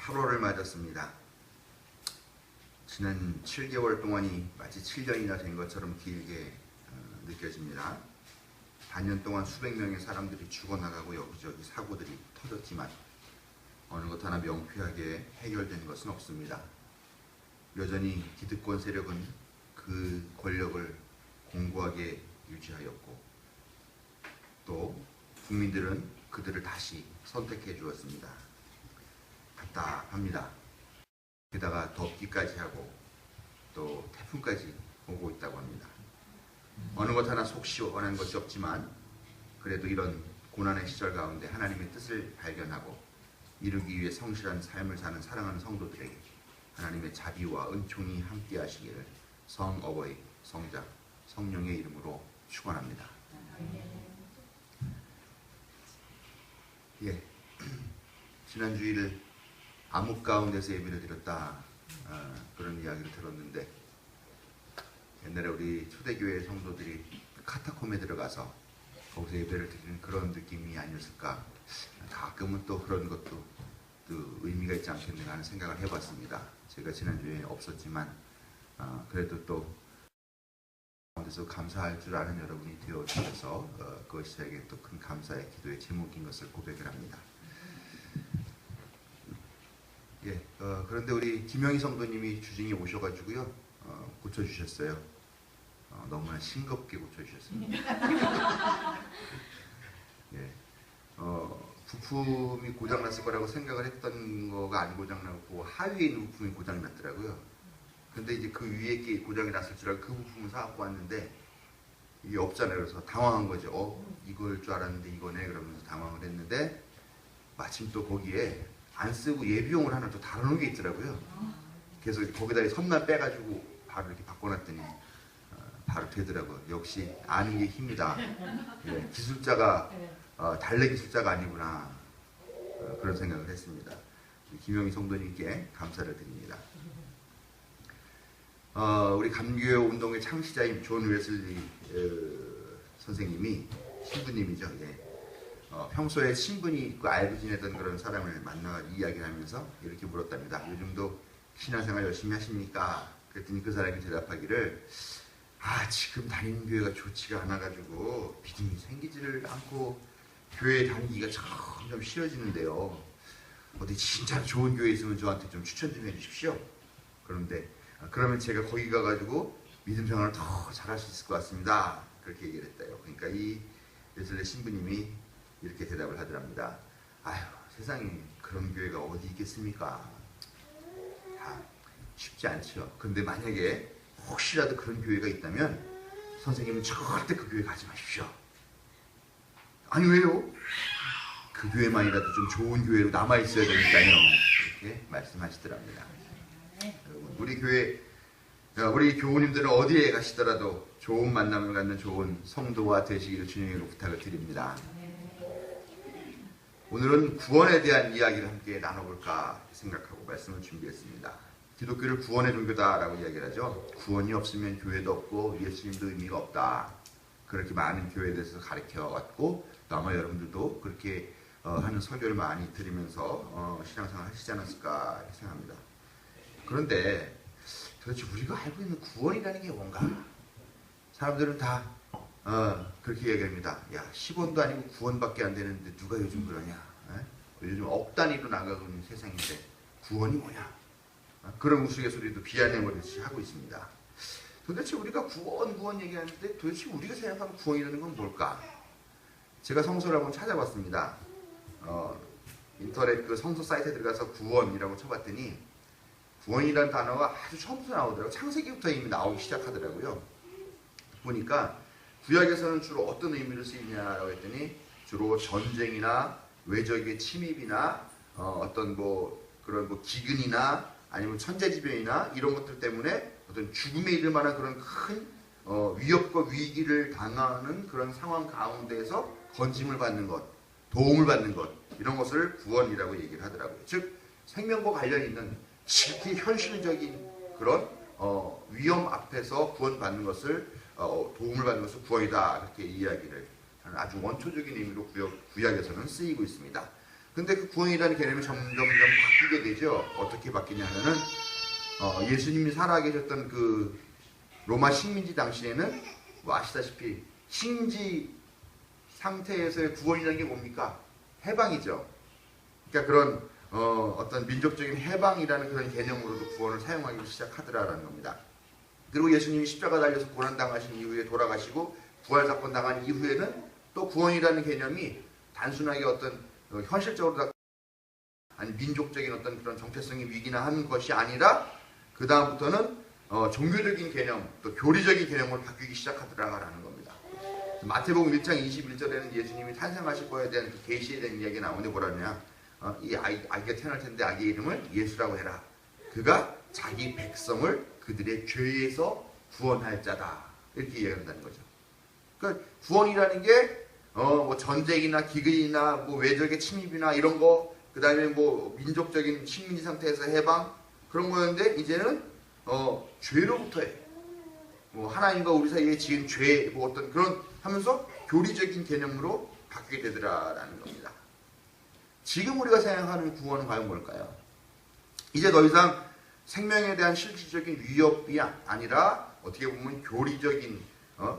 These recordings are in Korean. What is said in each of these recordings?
8월을 맞았습니다. 지난 7개월 동안이 마치 7년이나 된 것처럼 길게 느껴집니다. 반년 동안 수백 명의 사람들이 죽어나가고 여기저기 사고들이 터졌지만 어느 것 하나 명쾌하게 해결된 것은 없습니다. 여전히 기득권 세력은 그 권력을 공고하게 유지하였고 또 국민들은 그들을 다시 선택해 주었습니다. 답답합니다. 게다가 덥기까지 하고 또 태풍까지 오고 있다고 합니다. 어느 것 하나 속 시원한 것이 없지만 그래도 이런 고난의 시절 가운데 하나님의 뜻을 발견하고 이루기 위해 성실한 삶을 사는 사랑하는 성도들에게 하나님의 자비와 은총이 함께 하시기를 성어버이, 성자, 성령의 이름으로 축원합니다. 예, 지난 주일 암흑 가운데서 예배를 드렸다 그런 이야기를 들었는데 옛날에 우리 초대교회 성도들이 카타콤에 들어가서 거기서 예배를 드리는 그런 느낌이 아니었을까. 가끔은 또 그런 것도 또 의미가 있지 않겠는가 하는 생각을 해봤습니다. 제가 지난주에 없었지만 그래도 또 가운데서 감사할 줄 아는 여러분이 되어주셔서 그것이 저에게 또 큰 감사의 기도의 제목인 것을 고백을 합니다. 예, 그런데 우리 김영희 성도님이 주중에 오셔가지고요 고쳐주셨어요. 너무나 싱겁게 고쳐주셨습니다. 예, 부품이 고장났을 거라고 생각을 했던 거가 안 고장나고 하위에 있는 부품이 고장났더라고요. 근데 이제 그 위에 게 고장이 났을 줄 알고 그 부품을 사갖고 왔는데 이게 없잖아요. 그래서 당황한 거죠. 이걸 줄 알았는데 이거네 그러면서 당황을 했는데 마침 또 거기에 안 쓰고 예비용을 하나 또 다루는 게 있더라고요. 그래서 거기다 선만 빼가지고 바로 이렇게 바꿔놨더니 바로 되더라고요. 역시 아는 게 힘이다. 예, 기술자가 달래 기술자가 아니구나 그런 생각을 했습니다. 김영희 성도님께 감사를 드립니다. 우리 감교회 운동의 창시자인 존 웨슬리 선생님이 신부님이죠. 예. 평소에 친분이 있고 알고 지내던 그런 사람을 만나 이야기를 하면서 이렇게 물었답니다. 요즘도 신앙생활 열심히 하십니까? 그랬더니 그 사람이 대답하기를 지금 다니는 교회가 좋지가 않아가지고 믿음이 생기지를 않고 교회에 다니기가 점점 싫어지는데요. 어디 진짜 좋은 교회 있으면 저한테 좀 추천 좀 해주십시오. 그러면 제가 거기 가가지고 믿음 생활을 더 잘할 수 있을 것 같습니다. 그렇게 얘기를 했대요. 그러니까 이 웨슬리 신부님이 이렇게 대답을 하더랍니다. 세상에 그런 교회가 어디 있겠습니까? 다 쉽지 않죠. 근데 만약에 혹시라도 그런 교회가 있다면 선생님은 절대 그 교회 가지 마십시오. 아니 왜요? 그 교회만이라도 좀 좋은 교회로 남아있어야 되니까요. 이렇게 말씀하시더랍니다. 우리 교우님들은 어디에 가시더라도 좋은 만남을 갖는 좋은 성도가 되시기를 주님으로 부탁을 드립니다. 오늘은 구원에 대한 이야기를 함께 나눠볼까 생각하고 말씀을 준비했습니다. 기독교를 구원의 종교다라고 이야기를 하죠. 구원이 없으면 교회도 없고 예수님도 의미가 없다. 그렇게 많은 교회에 대해서 가르쳐왔고 또 아마 여러분들도 그렇게 하는 설교를 많이 들으면서 신앙생활 하시지 않았을까 이렇게 생각합니다. 그런데 도대체 우리가 알고 있는 구원이라는 게 뭔가? 사람들은 다 그렇게 얘기합니다. 10원도 아니고 9원밖에 안 되는데 누가 요즘 그러냐? 요즘 억 단위로 나가고 있는 세상인데 구원이 뭐냐? 그런 우스갯소리도 비아냥거리듯이 하고 있습니다. 도대체 우리가 구원 얘기하는데 도대체 우리가 생각하는 구원이라는 건 뭘까? 제가 성서를 한번 찾아봤습니다. 인터넷 그 성서 사이트에 들어가서 구원이라고 쳐봤더니 구원이라는 단어가 아주 처음부터 나오더라고요. 창세기부터 이미 나오기 시작하더라고요. 보니까 구약에서는 주로 어떤 의미로 쓰이냐라고 했더니 주로 전쟁이나 외적의 침입이나 어떤 그런 기근이나 아니면 천재지변이나 이런 것들 때문에 어떤 죽음에 이를 만한 그런 큰 위협과 위기를 당하는 그런 상황 가운데에서 건짐을 받는 것, 도움을 받는 것 이런 것을 구원이라고 얘기를 하더라고요. 즉 생명과 관련 있는 지극히 현실적인 그런 위험 앞에서 구원받는 것을 도움을 받는 것을 구원이다 그렇게 이야기를 하는 아주 원초적인 의미로 구약에서는 쓰이고 있습니다. 근데 그 구원이라는 개념이 점점 바뀌게 되죠. 어떻게 바뀌냐면은 예수님이 살아계셨던 그 로마 식민지 당시에는 뭐 아시다시피 식민지 상태에서의 구원이라는 게 뭡니까? 해방이죠. 그러니까 그런 어떤 민족적인 해방이라는 그런 개념으로도 구원을 사용하기 시작하더라라는 겁니다. 그리고 예수님이 십자가 달려서 고난당하신 이후에 돌아가시고 부활사건 당한 이후에는 또 구원이라는 개념이 단순하게 어떤 현실적으로 아니 민족적인 어떤 그런 정체성의 위기나 하는 것이 아니라 그 다음부터는 종교적인 개념 또 교리적인 개념으로 바뀌기 시작하더라라는 겁니다. 마태복음 1장 21절에는 예수님이 탄생하실 거에 대한 그 계시에 대한 이야기가 나오는데 뭐라냐? 이 아기가 태어날 텐데 아기의 이름을 예수라고 해라. 그가 자기 백성을 그들의 죄에서 구원할 자다. 이렇게 이야기한다는 거죠. 그러니까 구원이라는 게 뭐 전쟁이나 기근이나 뭐 외적의 침입이나 이런 거, 그 다음에 뭐 민족적인 식민지 상태에서 해방 그런 거였는데 이제는 죄로부터의 뭐 하나님과 우리 사이에 지은 죄 뭐 어떤 그런 하면서 교리적인 개념으로 바뀌게 되더라라는 겁니다. 지금 우리가 생각하는 구원은 과연 뭘까요? 이제 더 이상 생명에 대한 실질적인 위협이 아니라 어떻게 보면 교리적인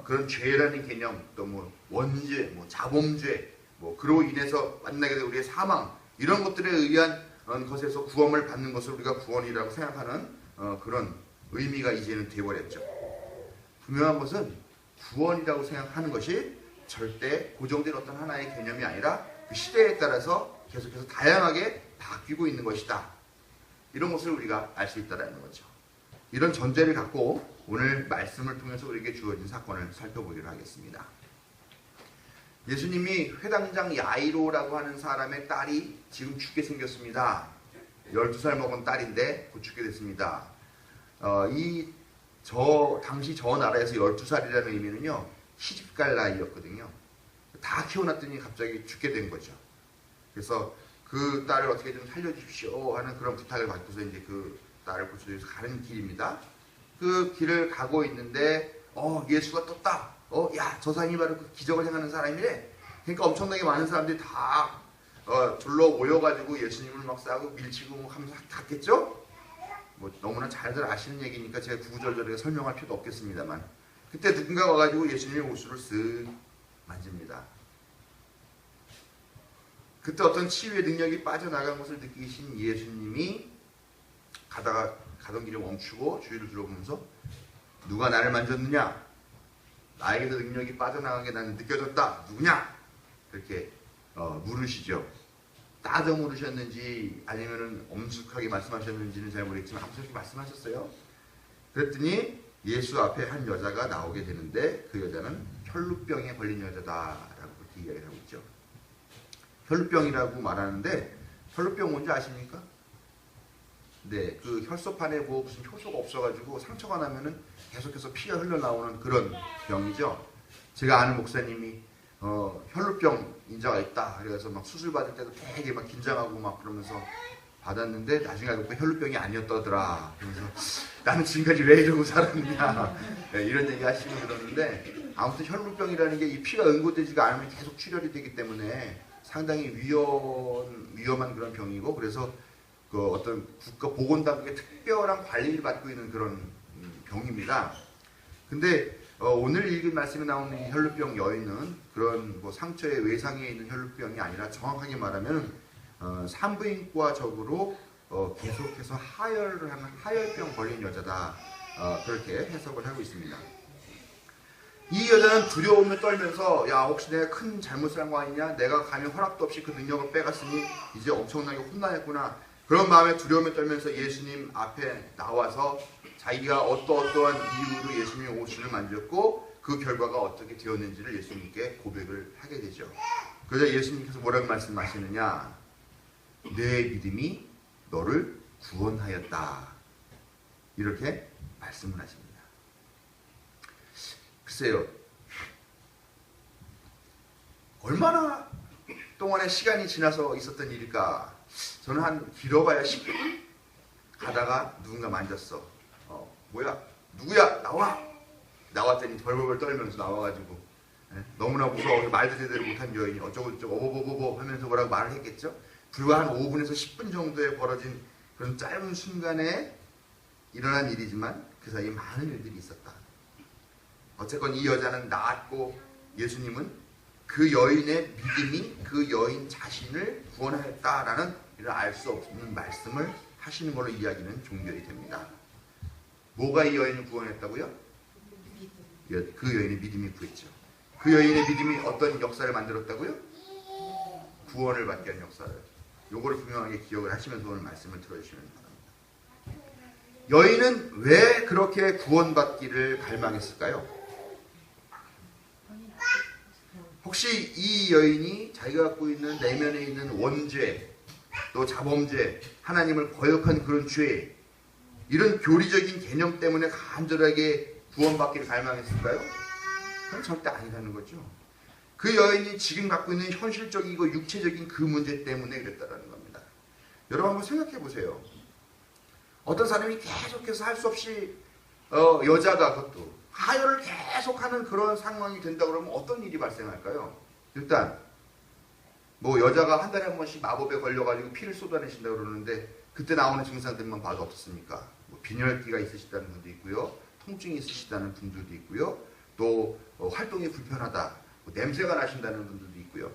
그런 죄라는 개념, 또 뭐 원죄, 뭐 자범죄, 뭐 그로 인해서 만나게 된 우리의 사망 이런 것들에 의한 것에서 구원을 받는 것을 우리가 구원이라고 생각하는 그런 의미가 이제는 되어버렸죠. 분명한 것은 구원이라고 생각하는 것이 절대 고정된 어떤 하나의 개념이 아니라 그 시대에 따라서 계속해서 다양하게 바뀌고 있는 것이다. 이런 것을 우리가 알 수 있다는 거죠. 이런 전제를 갖고 오늘 말씀을 통해서 우리에게 주어진 사건을 살펴보기로 하겠습니다. 예수님이 회당장 야이로라고 하는 사람의 딸이 지금 죽게 생겼습니다. 12살 먹은 딸인데 곧 죽게 됐습니다. 당시 저 나라에서 12살이라는 의미는요, 시집갈 나이였거든요. 다 키워놨더니 갑자기 죽게 된 거죠. 그래서 그 딸을 어떻게 좀 살려주십시오 하는 그런 부탁을 받고서 이제 그 딸을 고쳐주셔서 가는 길입니다. 그 길을 가고 있는데 예수가 떴다. 야, 저 사람이 바로 그 기적을 행하는 사람이래. 그러니까 엄청나게 많은 사람들이 다 둘러 모여가지고 예수님을 막 싸고 밀치고 뭐 하면서 갔겠죠? 뭐 너무나 잘들 아시는 얘기니까 제가 구구절절하게 설명할 필요도 없겠습니다만, 그때 누군가 와가지고 예수님의 옷을 쓱 만집니다. 그때 어떤 치유의 능력이 빠져나간 것을 느끼신 예수님이 가던 길에 멈추고 주위를 둘러보면서 누가 나를 만졌느냐? 나에게도 능력이 빠져나간 게 나는 느껴졌다. 누구냐? 그렇게 물으시죠. 따져 물으셨는지 아니면은 엄숙하게 말씀하셨는지는 잘 모르겠지만 아무튼 그렇게 말씀하셨어요. 그랬더니 예수 앞에 한 여자가 나오게 되는데 그 여자는 혈루병에 걸린 여자다라고 그렇게 이야기를 하고 있죠. 혈루병이라고 말하는데 혈루병 뭔지 아십니까? 네, 그 혈소판에 뭐 무슨 효소가 없어가지고 상처가 나면은 계속해서 피가 흘러나오는 그런 병이죠. 제가 아는 목사님이 혈루병 인자가 있다. 그래서 막 수술 받을 때도 되게 막 긴장하고 막 그러면서 받았는데 나중에 알고 보니까 혈루병이 아니었더라. 그래서 나는 지금까지 왜 이러고 살았느냐. 네, 이런 얘기 하시고 그러는데 아무튼 혈루병이라는 게 이 피가 응고되지가 않으면 계속 출혈이 되기 때문에 상당히 위험한 그런 병이고, 그래서 그 어떤 국가보건당국의 특별한 관리를 받고 있는 그런 병입니다. 근데 오늘 읽은 말씀에 나오는 이 혈루병 여인은 그런 뭐 상처의 외상에 있는 혈루병이 아니라 정확하게 말하면 산부인과적으로 계속해서 하혈을 하는 하혈병 걸린 여자다. 그렇게 해석을 하고 있습니다. 이 여자는 두려움에 떨면서 야, 혹시 내가 큰 잘못을 한 거 아니냐? 내가 감히 허락도 없이 그 능력을 빼갔으니 이제 엄청나게 혼나겠구나. 그런 마음에 두려움에 떨면서 예수님 앞에 나와서 자기가 어떠한 이유로 예수님의 옷을 만졌고 그 결과가 어떻게 되었는지를 예수님께 고백을 하게 되죠. 그래서 예수님께서 뭐라고 말씀하시느냐? 내 믿음이 너를 구원하였다. 이렇게 말씀을 하십니다. 글쎄요, 얼마나 동안의 시간이 지나서 있었던 일일까? 저는 한 길어봐야 10분? 가다가 누군가 만졌어. 뭐야? 누구야? 나와! 나왔더니 벌벌벌 떨면서 나와가지고 너무나 무서워서 말도 제대로 못한 여인이 어쩌고저쩌고 어버버버버 하면서 뭐라고 말을 했겠죠? 불과 한 5분에서 10분 정도에 벌어진 그런 짧은 순간에 일어난 일이지만 그 사이에 많은 일들이 있었다. 어쨌건 이 여자는 나았고 예수님은 그 여인의 믿음이 그 여인 자신을 구원하였다라는 이런 알 수 없는 말씀을 하시는 걸로 이야기는 종결이 됩니다. 뭐가 이 여인을 구원했다고요? 그 여인의 믿음이 구했죠. 그 여인의 믿음이 어떤 역사를 만들었다고요? 구원을 받게 한 역사를. 요거를 분명하게 기억을 하시면서 오늘 말씀을 들어주시면 바랍니다. 여인은 왜 그렇게 구원받기를 갈망했을까요? 혹시 이 여인이 자기가 갖고 있는 내면에 있는 원죄, 또 자범죄, 하나님을 거역한 그런 죄, 이런 교리적인 개념 때문에 간절하게 구원받기를 갈망했을까요? 그건 절대 아니라는 거죠. 그 여인이 지금 갖고 있는 현실적이고 육체적인 그 문제 때문에 그랬다는 겁니다. 여러분 한번 생각해 보세요. 어떤 사람이 계속해서 할 수 없이 여자가 그것도 하혈을 계속하는 그런 상황이 된다 그러면 어떤 일이 발생할까요? 일단 뭐 여자가 한 달에 한 번씩 마법에 걸려가지고 피를 쏟아내신다 그러는데 그때 나오는 증상들만 봐도 어떻습니까? 뭐 빈혈기가 있으시다는 분도 있고요, 통증이 있으시다는 분들도 있고요, 또 활동이 불편하다, 뭐 냄새가 나신다는 분들도 있고요.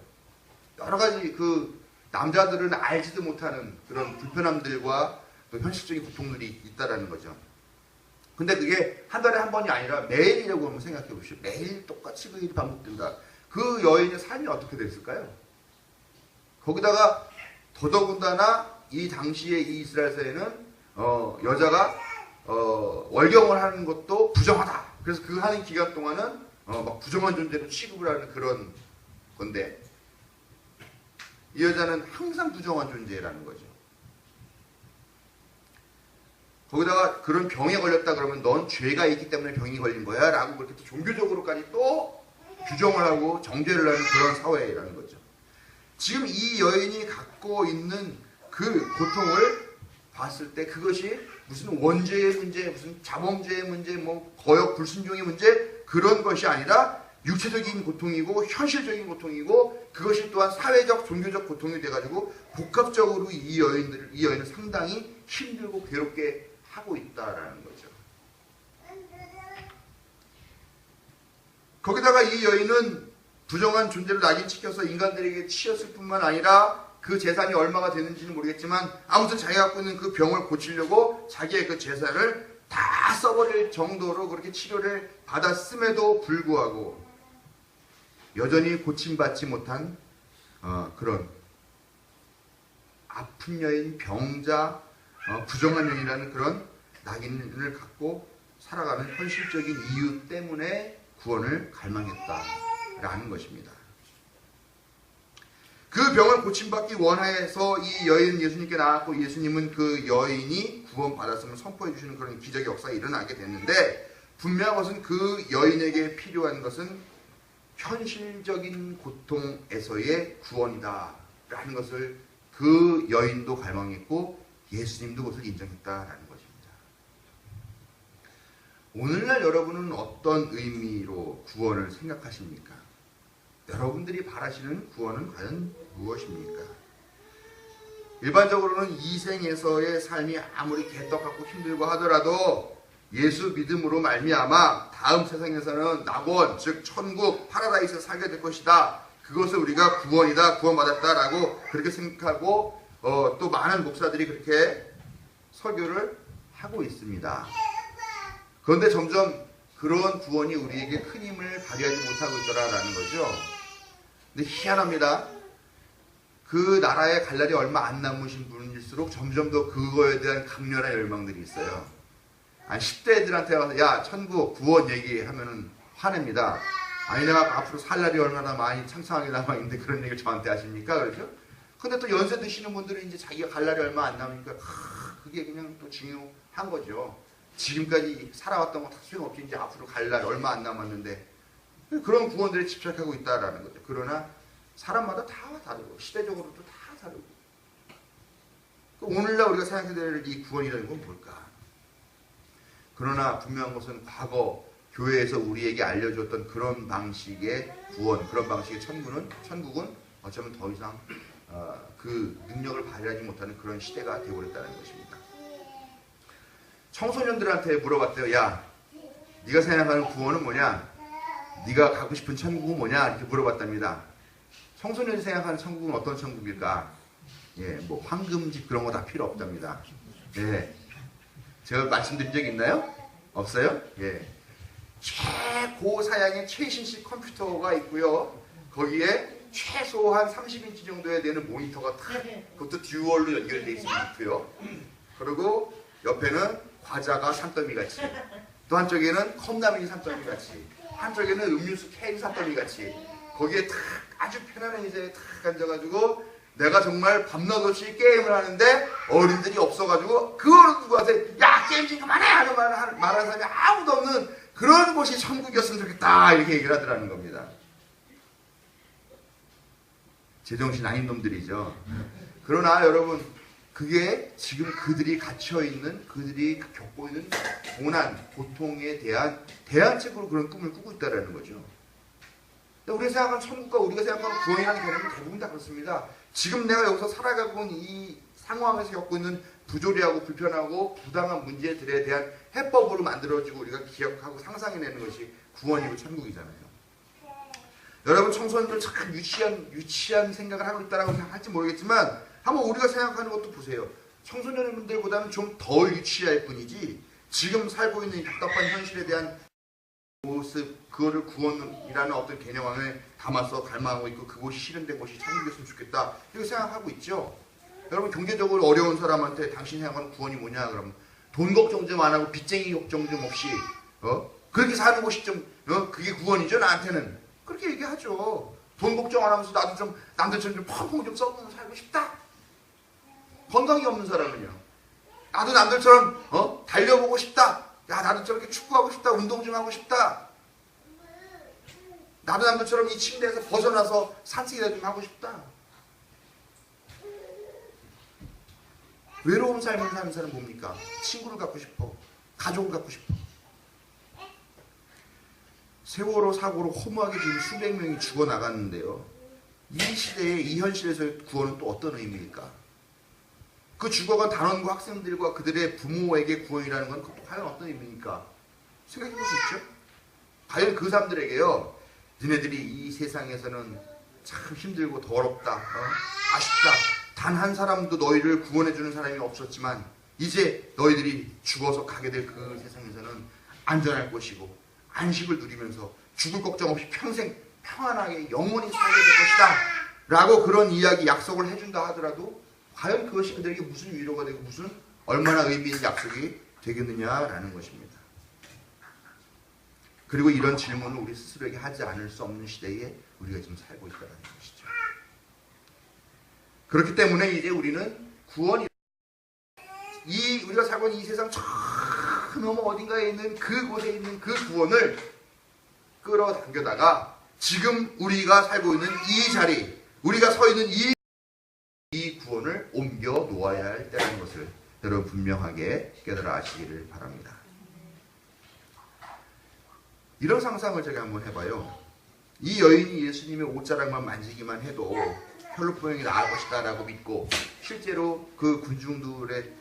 여러 가지 그 남자들은 알지도 못하는 그런 불편함들과 또 현실적인 고통들이 있다라는 거죠. 근데 그게 한 달에 한 번이 아니라 매일이라고 한번 생각해 보십시오. 매일 똑같이 그 일이 반복된다. 그 여인의 삶이 어떻게 됐을까요? 거기다가 더더군다나 이 당시에 이 이스라엘 사회는 여자가 월경을 하는 것도 부정하다. 그래서 그 하는 기간 동안은 막 부정한 존재로 취급을 하는 그런 건데 이 여자는 항상 부정한 존재라는 거죠. 거기다가 그런 병에 걸렸다 그러면 넌 죄가 있기 때문에 병이 걸린 거야 라고 그렇게 또 종교적으로까지 또 규정을 하고 정죄를 하는 그런 사회라는 거죠. 지금 이 여인이 갖고 있는 그 고통을 봤을 때 그것이 무슨 원죄의 문제, 무슨 자범죄의 문제, 뭐 거역 불순종의 문제 그런 것이 아니라 육체적인 고통이고 현실적인 고통이고 그것이 또한 사회적, 종교적 고통이 돼가지고 복합적으로 이 여인은 상당히 힘들고 괴롭게 하고 있다라는 거죠. 거기다가 이 여인은 부정한 존재로 낙인찍혀서 인간들에게 치였을 뿐만 아니라 그 재산이 얼마가 되는지는 모르겠지만 아무튼 자기가 갖고 있는 그 병을 고치려고 자기의 그 재산을 다 써버릴 정도로 그렇게 치료를 받았음에도 불구하고 여전히 고침받지 못한 그런 아픈 여인, 병자, 부정한 여인이라는 그런 낙인을 갖고 살아가는 현실적인 이유 때문에 구원을 갈망했다라는 것입니다. 그 병을 고침받기 원해서 이 여인 예수님께 나왔고 예수님은 그 여인이 구원받았음을 선포해 주시는 그런 기적의 역사가 일어나게 됐는데 분명한 것은 그 여인에게 필요한 것은 현실적인 고통에서의 구원이다 라는 것을 그 여인도 갈망했고 예수님도 그것을 인정했다라는 것입니다. 오늘날 여러분은 어떤 의미로 구원을 생각하십니까? 여러분들이 바라시는 구원은 과연 무엇입니까? 일반적으로는 이 생에서의 삶이 아무리 개떡같고 힘들고 하더라도 예수 믿음으로 말미암아 다음 세상에서는 낙원, 즉 천국, 파라다이스에 살게 될 것이다. 그것을 우리가 구원이다, 구원받았다라고 그렇게 생각하고 또 많은 목사들이 그렇게 설교를 하고 있습니다. 그런데 점점 그런 구원이 우리에게 큰 힘을 발휘하지 못하고 있더라라는 거죠. 근데 희한합니다. 그 나라에 갈 날이 얼마 안 남으신 분일수록 점점 더 그거에 대한 강렬한 열망들이 있어요. 아니 10대 애들한테 와서 야 천국 구원 얘기하면은 화냅니다. 아니 내가 앞으로 살 날이 얼마나 많이 창창하게 남아있는데 그런 얘기를 저한테 하십니까? 그렇죠? 근데 또 연세 드시는 분들은 이제 자기가 갈 날이 얼마 안 남으니까 그게 그냥 또 중요한 거죠. 지금까지 살아왔던 거 다 소용없이 이제 앞으로 갈 날 얼마 안 남았는데 그런 구원들에 집착하고 있다라는 거죠. 그러나 사람마다 다 다르고 시대적으로도 다 다르고 오늘날 우리가 생각해야 될 이 구원이라는 건 뭘까? 그러나 분명한 것은 과거 교회에서 우리에게 알려줬던 그런 방식의 구원, 그런 방식의 천국은 어쩌면 더 이상 그 능력을 발휘하지 못하는 그런 시대가 되어버렸다는 것입니다. 청소년들한테 물어봤대요. 야, 네가 생각하는 구원은 뭐냐? 네가 가고 싶은 천국은 뭐냐? 이렇게 물어봤답니다. 청소년이 생각하는 천국은 어떤 천국일까? 예, 뭐 황금집 그런 거 다 필요 없답니다. 예, 제가 말씀드린 적 있나요? 없어요? 예, 최고 사양의 최신식 컴퓨터가 있고요. 거기에 최소한 30인치 정도에 되는 모니터가 딱, 그것도 듀얼로 연결되어 있고요. 그리고 옆에는 과자가 산더미 같이, 또 한쪽에는 컵라면이 산더미 같이, 한쪽에는 음료수 캔이 산더미 같이, 거기에 탁 아주 편안한 의자에 탁 앉아가지고 내가 정말 밤낮 없이 게임을 하는데 어른들이 없어가지고 그거를 누구한테 야 게임 좀 그만해 하는 말하는 사람이 아무도 없는 그런 곳이 천국이었으면 좋겠다 이렇게 얘기를 하더라는 겁니다. 제정신 아닌 놈들이죠. 그러나 여러분 그게 지금 그들이 갇혀있는 그들이 겪고 있는 고난, 고통에 대한 대안책으로 그런 꿈을 꾸고 있다는 거죠. 우리가 생각하는 천국과 우리가 생각하는 구원이라는 개념은 대부분 다 그렇습니다. 지금 내가 여기서 살아가고 있는 이 상황에서 겪고 있는 부조리하고 불편하고 부당한 문제들에 대한 해법으로 만들어지고 우리가 기억하고 상상해내는 것이 구원이고 천국이잖아요. 여러분 청소년들 참 유치한 생각을 하고 있다고 생각할지 모르겠지만 한번 우리가 생각하는 것도 보세요. 청소년분들보다는 좀 덜 유치할 뿐이지 지금 살고 있는 답답한 현실에 대한 모습, 그거를 구원이라는 어떤 개념 안에 담아서 갈망하고 있고 그곳이 실현된 것이 천국이었으면 좋겠다 이렇게 생각하고 있죠. 여러분 경제적으로 어려운 사람한테 당신 생각하는 구원이 뭐냐 그러면 돈 걱정 좀 안 하고 빚쟁이 걱정 좀 없이 그렇게 사는 것이 좀 그게 구원이죠. 나한테는 그렇게 얘기하죠. 돈 걱정 안 하면서 나도 좀 남들처럼 좀 펑펑 좀 썩으면서 살고 싶다. 건강이 없는 사람은요. 나도 남들처럼 달려보고 싶다. 야, 나도 저렇게 축구하고 싶다. 운동 좀 하고 싶다. 나도 남들처럼 이 침대에서 벗어나서 산책이라도 좀 하고 싶다. 외로운 삶을 사는 사람은 뭡니까? 친구를 갖고 싶어. 가족을 갖고 싶어. 세월호 사고로 허무하게 지금 수백 명이 죽어나갔는데요. 이 시대에 이 현실에서의 구원은 또 어떤 의미일까? 그 죽어간 단원과 학생들과 그들의 부모에게 구원이라는 건 과연 어떤 의미입니까? 생각해 볼 수 있죠? 과연 그 사람들에게요. 너네들이 이 세상에서는 참 힘들고 더럽다. 아쉽다. 단 한 사람도 너희를 구원해주는 사람이 없었지만 이제 너희들이 죽어서 가게 될 그 세상에서는 안전할 것이고 안식을 누리면서 죽을 걱정 없이 평생 평안하게 영원히 살게 될 것이다. 라고 그런 이야기 약속을 해준다 하더라도 과연 그것이 그들에게 무슨 위로가 되고 무슨 얼마나 의미 있는 약속이 되겠느냐라는 것입니다. 그리고 이런 질문을 우리 스스로에게 하지 않을 수 없는 시대에 우리가 지금 살고 있다는 것이죠. 그렇기 때문에 이제 우리는 구원이 우리가 살고 있는 이 세상 저 너무 어딘가에 있는 그곳에 있는 그 구원을 끌어당겨다가 지금 우리가 살고 있는 이 자리, 우리가 서 있는 이 구원을 옮겨 놓아야 할 때라는 것을 여러분 분명하게 깨달아 아시기를 바랍니다. 이런 상상을 제가 한번 해봐요. 이 여인이 예수님의 옷자락만 만지기만 해도 혈루병이 나을 것이다 라고 믿고 실제로 그 군중들의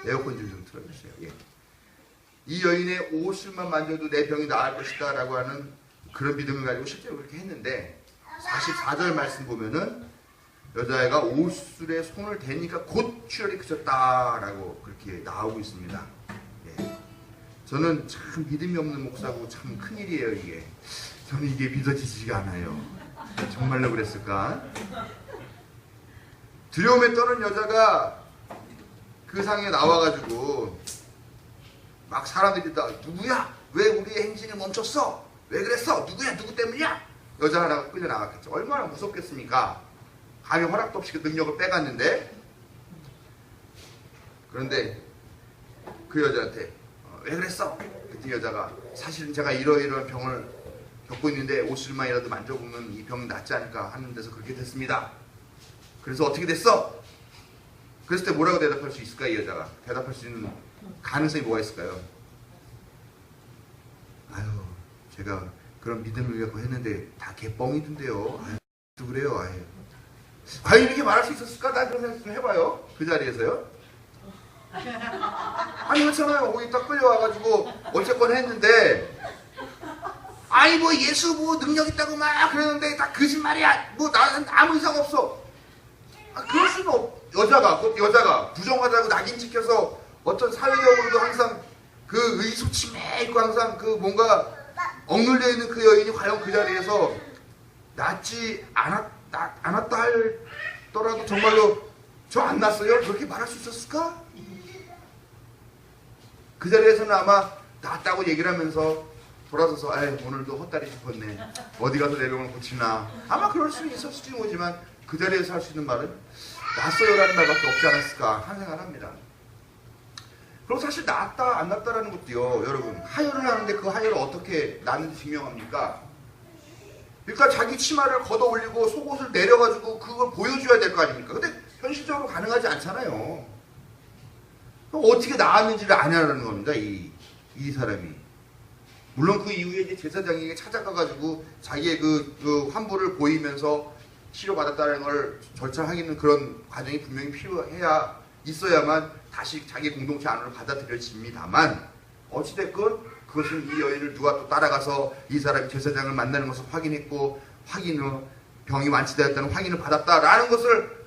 에어컨 좀 틀어주세요. 예. 이 여인의 옷을만 만져도 내 병이 나을 것이다 라고 하는 그런 믿음을 가지고 실제로 그렇게 했는데 44절 말씀 보면은 여자애가 옷술에 손을 대니까 곧 출혈이 그쳤다라고 그렇게 나오고 있습니다. 예. 저는 참 믿음이 없는 목사고 참 큰일이에요 이게. 저는 이게 믿어지지가 않아요. 정말로 그랬을까? 두려움에 떠는 여자가 그 상에 나와가지고 막 사람들이 다 누구야? 왜 우리의 행진을 멈췄어? 왜 그랬어? 누구야? 누구 때문이야? 여자 하나가 끌려 나갔겠죠. 얼마나 무섭겠습니까? 감히 허락도 없이 그 능력을 빼갔는데 그런데 그 여자한테 왜 그랬어? 그때 여자가 사실은 제가 이러이러한 병을 겪고 있는데 옷을만이라도 만져보면 이 병이 낫지 않을까 하는 데서 그렇게 됐습니다. 그래서 어떻게 됐어? 그랬을 때 뭐라고 대답할 수 있을까? 이 여자가 대답할 수 있는 가능성이 뭐가 있을까요? 아유 제가 그런 믿음을 갖고 했는데 다 개뻥이던데요. 또 그래요. 아예. 과연 이렇게 말할 수 있었을까? 나 그런 생각 좀 해봐요. 그 자리에서요. 아니 그렇잖아요. 거기 딱 끌려와가지고 어쨌건 했는데 아니 뭐 예수 뭐 능력 있다고 막 그랬는데 다 거짓말이야. 뭐 나는 아무 이상 없어. 그럴 수는 여자가 부정하다고 낙인 찍혀서 어떤 사회적으로도 항상 그 의소침해 있고 항상 그 뭔가 억눌려 있는 그 여인이 과연 그 자리에서 낫지 않았다 할더라도 정말로 저 안 났어요? 그렇게 말할 수 있었을까? 그 자리에서는 아마 낫다고 얘기를 하면서 돌아서서 아유 오늘도 헛다리 짚었네. 어디 가서 내려오면 고치나. 아마 그럴 수 있었을지 모르지만 그 자리에서 할 수 있는 말은 낫어요라는 말밖에 없지 않았을까 하는 생각을 합니다. 그리고 사실 낫다 안 낫다라는 것도요. 여러분 하혈을 하는데 그 하혈을 어떻게 낫는지 증명합니까? 그러니까 자기 치마를 걷어 올리고 속옷을 내려가지고 그걸 보여줘야 될 거 아닙니까? 근데 현실적으로 가능하지 않잖아요. 그럼 어떻게 나았는지를 아냐라는 겁니다. 이 사람이. 물론 그 이후에 이제 제사장에게 찾아가가지고 자기의 그 환부를 보이면서 치료받았다는 걸 절차하기는 그런 과정이 분명히 필요해야 있어야만 다시 자기 공동체 안으로 받아들여집니다만 어찌됐건 그것은 이 여인을 누가 또 따라가서 이 사람이 제사장을 만나는 것을 확인했고 확인 후 병이 완치되었다는 확인을 받았다라는 것을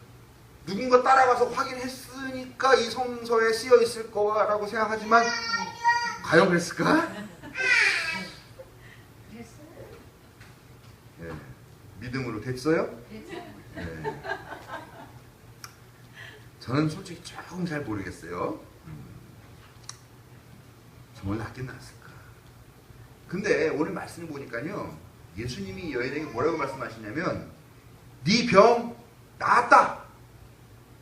누군가 따라가서 확인했으니까 이 성서에 쓰여 있을 거라고 생각하지만 과연 그랬을까? 네. 믿음으로 됐어요? 네. 저는 솔직히 조금 잘 모르겠어요. 정말 낫긴 낫을까? 근데 오늘 말씀을 보니까요, 예수님이 여인에게 뭐라고 말씀하시냐면 네 병 나았다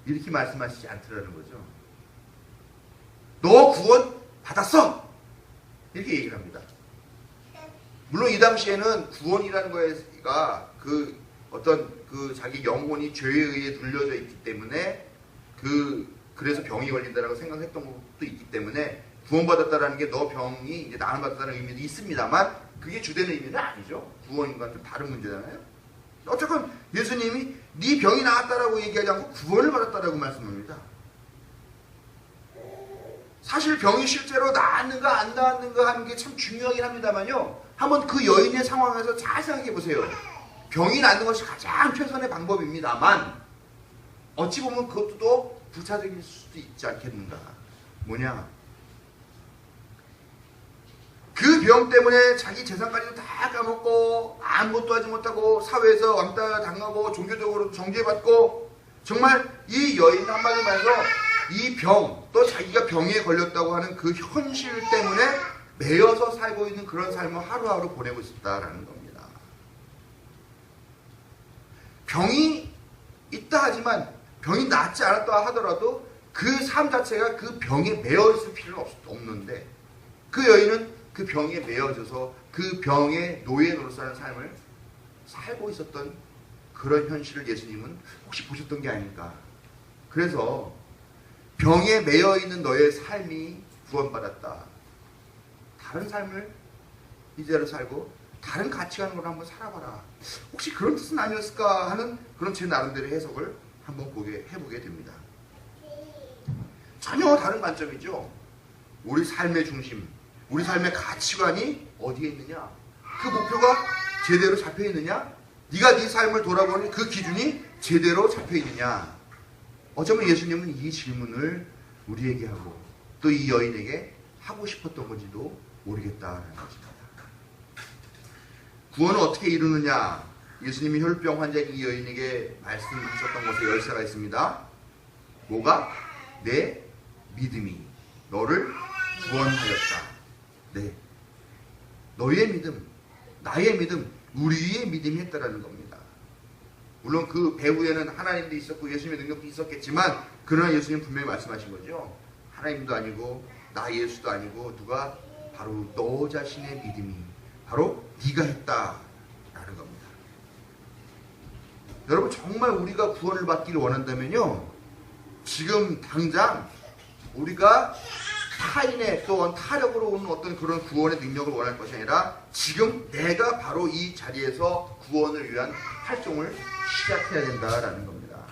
이렇게 말씀하시지 않더라는 거죠. 너 구원 받았어 이렇게 얘기를 합니다. 물론 이 당시에는 구원이라는 거가 그 어떤 그 자기 영혼이 죄에 의해 눌려져 있기 때문에 그래서 병이 걸린다라고 생각했던 것도 있기 때문에 구원받았다라는 게 너 병이 이제 나음 받았다는 의미도 있습니다만 그게 주된 의미는 아니죠. 구원과 좀 다른 문제잖아요. 어쨌건 예수님이 네 병이 나았다라고 얘기하지 않고 구원을 받았다라고 말씀합니다. 사실 병이 실제로 나았는가 안 나았는가 하는 게 참 중요하긴 합니다만요. 한번 그 여인의 상황에서 잘 생각해 보세요. 병이 낫는 것이 가장 최선의 방법입니다만 어찌 보면 그것도 또 부차적일 수도 있지 않겠는가. 뭐냐? 그 병 때문에 자기 재산까지도 다 까먹고 아무것도 하지 못하고 사회에서 왕따 당하고 종교적으로 정죄받고 정말 이 여인 한마디 말해서 이 병, 또 자기가 병에 걸렸다고 하는 그 현실 때문에 매여서 살고 있는 그런 삶을 하루하루 보내고 있다라는 겁니다. 병이 있다 하지만 병이 낫지 않았다 하더라도 그 삶 자체가 그 병에 매여 있을 필요는 없는데 그 여인은 그 병에 매여져서 그 병의 노예 노릇 하는 삶을 살고 있었던 그런 현실을 예수님은 혹시 보셨던 게 아닐까. 그래서 병에 매여 있는 너의 삶이 구원받았다. 다른 삶을 이제로 살고 다른 가치관으로 한번 살아봐라. 혹시 그런 뜻은 아니었을까 하는 그런 제 나름대로 해석을 한번 해보게 됩니다. 전혀 다른 관점이죠. 우리 삶의 중심, 우리 삶의 가치관이 어디에 있느냐? 그 목표가 제대로 잡혀 있느냐? 네가 네 삶을 돌아보는 그 기준이 제대로 잡혀 있느냐? 어쩌면 예수님은 이 질문을 우리에게 하고 또 이 여인에게 하고 싶었던 건지도 모르겠다는 것입니다. 구원을 어떻게 이루느냐? 예수님이 혈병 환자인 이 여인에게 말씀하셨던 것에 열쇠가 있습니다. 뭐가? 내 믿음이 너를 구원하였다. 네, 너의 믿음, 나의 믿음, 우리의 믿음이 했다라는 겁니다. 물론 그 배후에는 하나님도 있었고 예수님의 능력도 있었겠지만 그러나 예수님 분명히 말씀하신 거죠. 하나님도 아니고 나 예수도 아니고 누가? 바로 너 자신의 믿음이 바로 네가 했다라는 겁니다. 여러분 정말 우리가 구원을 받기를 원한다면요, 지금 당장 우리가 타인의 또한 타력으로 오는 어떤 그런 구원의 능력을 원할 것이 아니라 지금 내가 바로 이 자리에서 구원을 위한 활동을 시작해야 된다라는 겁니다.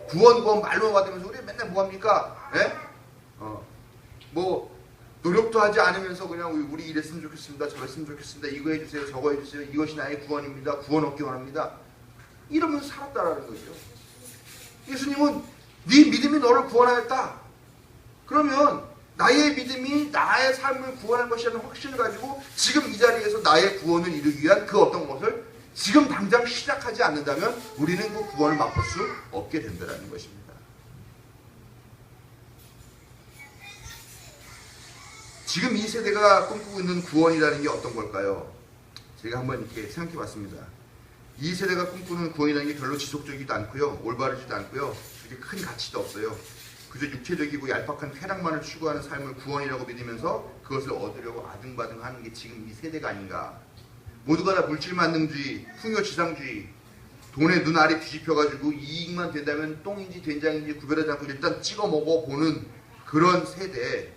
구원 말로 받으면서 우리 맨날 뭐합니까? 예? 뭐 노력도 하지 않으면서 그냥 우리 이랬으면 좋겠습니다. 저랬으면 좋겠습니다. 이거 해주세요. 저거 해주세요. 이것이 나의 구원입니다. 구원 얻기 원합니다. 이러면서 살았다라는 거죠. 예수님은 네 믿음이 너를 구원하였다. 그러면 나의 믿음이 나의 삶을 구원할 것이라는 확신을 가지고 지금 이 자리에서 나의 구원을 이루기 위한 그 어떤 것을 지금 당장 시작하지 않는다면 우리는 그 구원을 맛볼 수 없게 된다는 것입니다. 지금 이 세대가 꿈꾸고 있는 구원이라는 게 어떤 걸까요? 제가 한번 이렇게 생각해 봤습니다. 이 세대가 꿈꾸는 구원이라는 게 별로 지속적이지도 않고요. 올바르지도 않고요. 그게 큰 가치도 없어요. 그저 육체적이고 얄팍한 쾌락만을 추구하는 삶을 구원이라고 믿으면서 그것을 얻으려고 아등바등하는 게 지금 이 세대가 아닌가. 모두가 다 물질만능주의, 풍요지상주의, 돈에 눈 아래 뒤집혀가지고 이익만 된다면 똥인지 된장인지 구별하지 않고 일단 찍어 먹어보는 그런 세대.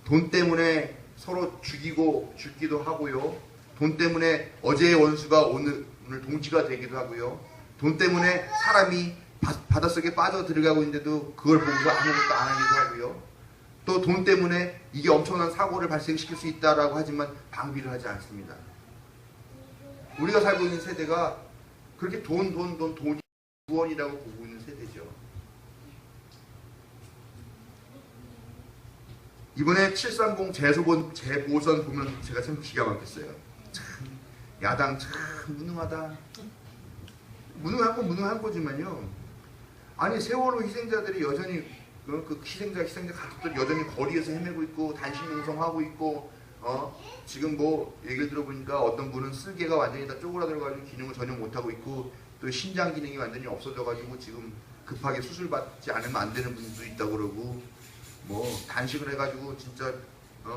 돈 때문에 서로 죽이고 죽기도 하고요. 돈 때문에 어제의 원수가 오늘 동지가 되기도 하고요. 돈 때문에 사람이 바닷속에 빠져 들어가고 있는데도 그걸 보고서 아무것도 안 하기도 하고요. 또 돈 때문에 이게 엄청난 사고를 발생시킬 수 있다라고 하지만 방비를 하지 않습니다. 우리가 살고 있는 세대가 그렇게 돈이 구원이라고 보고 있는 세대죠. 이번에 730 재보선 보면 제가 참 기가 막혔어요. 참 야당 참 무능하다. 무능한 건 무능한 거지만요. 아니 세월호 희생자들이 여전히 그 희생자 가족들 여전히 거리에서 헤매고 있고 단신농성하고 있고 지금 뭐 얘기를 들어보니까 어떤 분은 쓸개가 완전히 다 쪼그라들어가지고 기능을 전혀 못하고 있고 또 신장 기능이 완전히 없어져가지고 지금 급하게 수술 받지 않으면 안 되는 분도 있다고 그러고 뭐 단식을 해가지고 진짜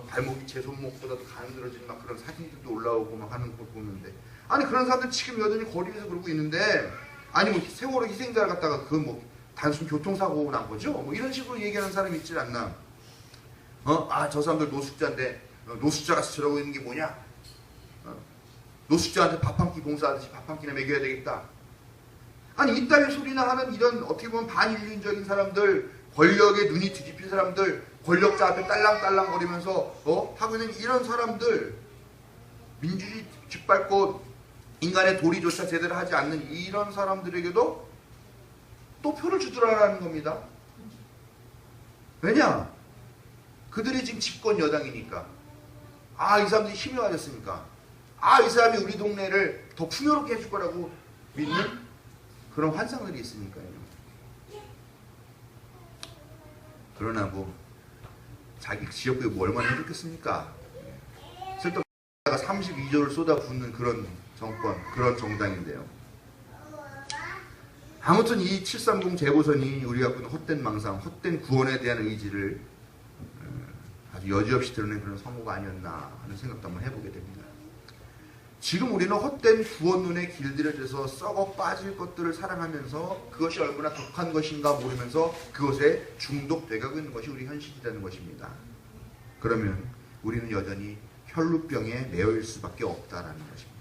발목이 제 손목보다도 가늘어지는 막 그런 사진들도 올라오고 막 하는 걸 보는데 아니 그런 사람들 지금 여전히 거리에서 그러고 있는데 아니 뭐 세월호 희생자를 갖다가 그 뭐 단순 교통사고 난 거죠? 뭐 이런 식으로 얘기하는 사람이 있질 않나? 저 사람들 노숙자인데 노숙자같이 저러고 있는 게 뭐냐? 노숙자한테 밥 한 끼 봉사하듯이 밥 한 끼나 먹여야 되겠다. 아니 이따위 소리나 하는 이런 어떻게 보면 반인륜적인 사람들, 권력에 눈이 뒤집힌 사람들, 권력자 앞에 딸랑딸랑 거리면서 하고 있는 이런 사람들, 민주주의 짓밟고 인간의 도리조차 제대로 하지 않는 이런 사람들에게도 또 표를 주더라라는 겁니다. 왜냐? 그들이 지금 집권 여당이니까. 이 사람들이 힘이 와졌으니까. 이 사람이 우리 동네를 더 풍요롭게 해줄 거라고 믿는 그런 환상들이 있으니까요. 그러나 뭐 자기 지역구에 뭐 얼마나 해줬겠습니까? 쓸데없다가 32조를 쏟아붓는 그런 정권, 그런 정당인데요. 아무튼 이 730 재보선이 우리가 갖고 있는 헛된 망상, 헛된 구원에 대한 의지를 아주 여지없이 드러낸 그런 선거가 아니었나 하는 생각도 한번 해보게 됩니다. 지금 우리는 헛된 구원론에 길들여져서 썩어 빠질 것들을 사랑하면서 그것이 얼마나 독한 것인가 모르면서 그것에 중독돼가고 있는 것이 우리 현실이라는 것입니다. 그러면 우리는 여전히 혈루병에 매여일 수밖에 없다라는 것입니다.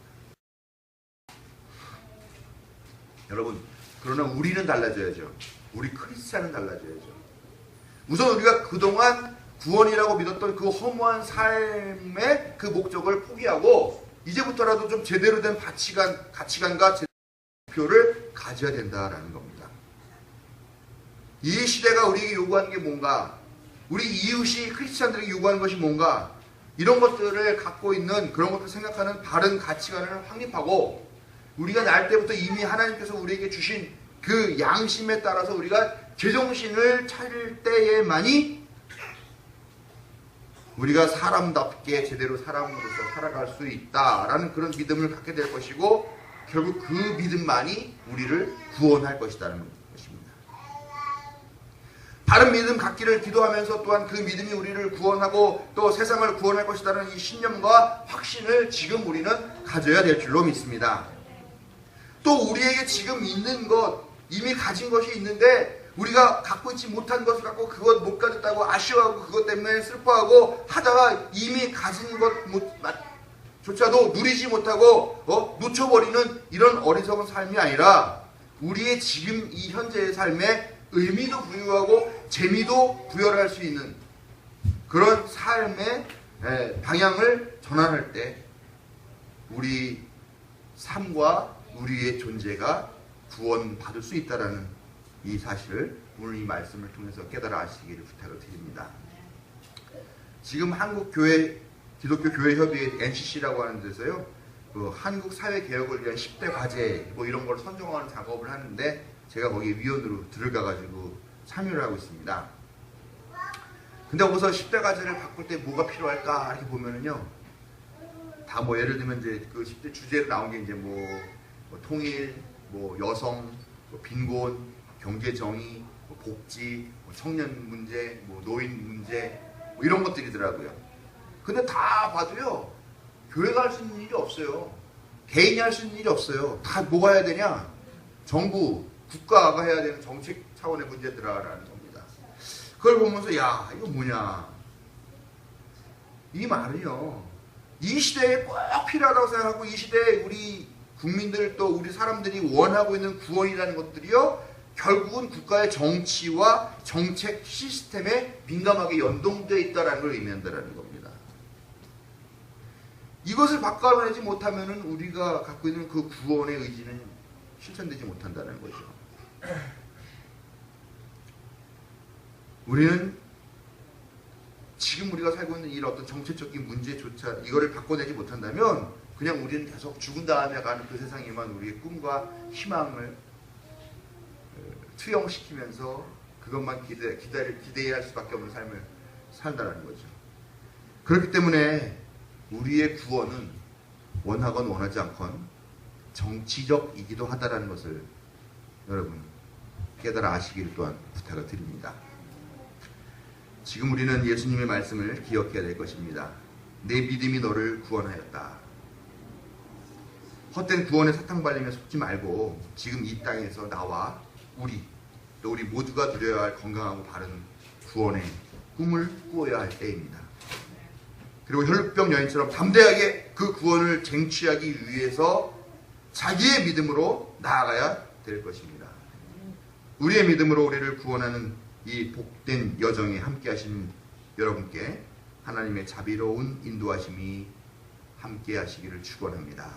여러분, 그러나 우리는 달라져야죠. 우리 크리스찬은 달라져야죠. 우선 우리가 그동안 구원이라고 믿었던 그 허무한 삶의 그 목적을 포기하고 이제부터라도 좀 제대로 된 가치관과 목표를 가져야 된다라는 겁니다. 이 시대가 우리에게 요구하는 게 뭔가, 우리 이웃이 크리스찬들에게 요구하는 것이 뭔가, 이런 것들을 갖고 있는 그런 것들을 생각하는 바른 가치관을 확립하고 우리가 날 때부터 이미 하나님께서 우리에게 주신 그 양심에 따라서 우리가 제정신을 차릴 때에만이 우리가 사람답게 제대로 사람으로서 살아갈 수 있다라는 그런 믿음을 갖게 될 것이고 결국 그 믿음만이 우리를 구원할 것이라는 것입니다. 다른 믿음 갖기를 기도하면서 또한 그 믿음이 우리를 구원하고 또 세상을 구원할 것이라는 이 신념과 확신을 지금 우리는 가져야 될 줄로 믿습니다. 또 우리에게 지금 있는 것, 이미 가진 것이 있는데 우리가 갖고 있지 못한 것을 갖고 그것 못 가졌다고 아쉬워하고 그것 때문에 슬퍼하고 하다가 이미 가진 것조차도 누리지 못하고 놓쳐버리는 이런 어리석은 삶이 아니라 우리의 지금 이 현재의 삶에 의미도 부여하고 재미도 부여할 수 있는 그런 삶의 방향을 전환할 때 우리 삶과 우리의 존재가 구원받을 수 있다는 이 사실을 오늘 이 말씀을 통해서 깨달아 아시기를 부탁을 드립니다. 지금 한국교회 기독교 교회협의회 NCC라고 하는 데서요, 그 한국 사회 개혁을 위한 10대 과제 뭐 이런 걸 선정하는 작업을 하는데 제가 거기 위원으로 들어가가지고 참여를 하고 있습니다. 근데 거기서 10대 과제를 바꿀 때 뭐가 필요할까 이렇게 보면은요, 다 뭐 예를 들면 이제 그 10대 주제로 나온 게 이제 뭐 통일, 뭐 여성, 뭐 빈곤, 경제 정의, 뭐 복지, 뭐 청년 문제, 뭐 노인 문제, 뭐 이런 것들이더라고요. 근데 다 봐도요, 교회가 할 수 있는 일이 없어요. 개인이 할 수 있는 일이 없어요. 다 뭐가 해야 되냐? 정부, 국가가 해야 되는 정책 차원의 문제들아라는 겁니다. 그걸 보면서 야, 이거 뭐냐? 이 말은요, 이 시대에 꼭 필요하다고 생각하고 이 시대에 우리 국민들 또 우리 사람들이 원하고 있는 구원이라는 것들이요, 결국은 국가의 정치와 정책 시스템에 민감하게 연동되어 있다는 걸 의미한다는 겁니다. 이것을 바꿔내지 못하면 우리가 갖고 있는 그 구원의 의지는 실천되지 못한다는 거죠. 우리는 지금 우리가 살고 있는 이 어떤 정체적인 문제조차 이거를 바꿔내지 못한다면 그냥 우리는 계속 죽은 다음에 가는 그 세상에만 우리의 꿈과 희망을 투영시키면서 그것만 기대해야 할 수밖에 없는 삶을 산다는 거죠. 그렇기 때문에 우리의 구원은 원하건 원하지 않건 정치적이기도 하다는 것을 여러분 깨달아 아시기를 또한 부탁을 드립니다. 지금 우리는 예수님의 말씀을 기억해야 될 것입니다. 내 믿음이 너를 구원하였다. 헛된 구원에 사탕발림에 속지 말고 지금 이 땅에서 나와 또 우리 모두가 누려야 할 건강하고 바른 구원의 꿈을 꾸어야 할 때입니다. 그리고 혈루병 여인처럼 담대하게 그 구원을 쟁취하기 위해서 자기의 믿음으로 나아가야 될 것입니다. 우리의 믿음으로 우리를 구원하는 이 복된 여정에 함께 하시는 여러분께 하나님의 자비로운 인도하심이 함께 하시기를 축원합니다.